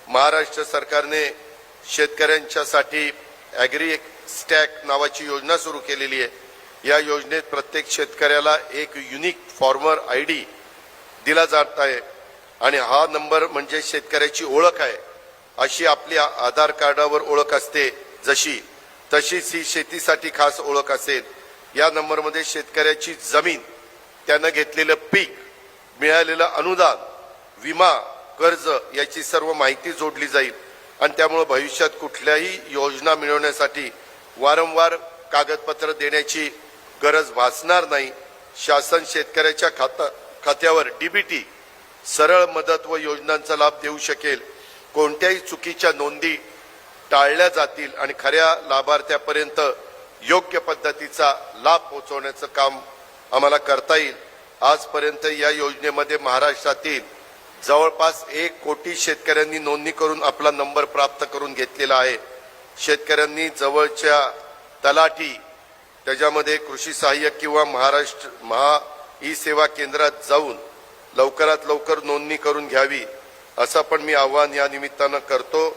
महाराष्ट्र सरकारने शेतकऱ्यांच्यासाठी agree stack नावाची योजना सुरू केलेली आहे। या योजनेत प्रत्येक शेतकऱ्याला एक युनिक फार्मर आयडी दिला जात आहे आणि हा नंबर म्हणजे शेतकऱ्याची ओळख आहे। अशी आपल्या आधार कार्डावर ओळख असते तशीच ही शेतीसाठी खास ओळख असेल। या नंबरमध्ये शेतकऱ्याची जमीन, त्यानं घेतलेलं पीक, मिळालेलं अनुदान, विमा, कर्ज याची सर्व माहिती जोडली जाईल आणि त्यामुळे भविष्यात कुठल्याही योजना मिळवण्यासाठी वारंवार कागदपत्र देण्याची गरज भासणार नाही। शासन शेतकऱ्याच्या खात्यावर डीबीटी सरळ मदत व योजनांचा लाभ देऊ शकेल। कोणत्याही चुकीच्या नोंदी टाळल्या जातील आणि खऱ्या लाभार्थ्यापर्यंत योग्य पद्धतीचा लाभ पोहोचवण्याचं काम आम्हाला करता येईल। आजपर्यंत या योजनेमध्ये महाराष्ट्रातील जवळपास 1 कोटी शेतकऱ्यांनी नोंदणी करून आपला नंबर प्राप्त करून घेतलेला आहे। शेतकऱ्यांनी जवळच्या तलाठी, त्याच्यामध्ये कृषी सहाय्यक किंवा महा ई सेवा केंद्रात जाऊन लवकरात लवकर नोंदणी करून घ्यावी, असं पण मी आवाहन या निमित्तानं करतो।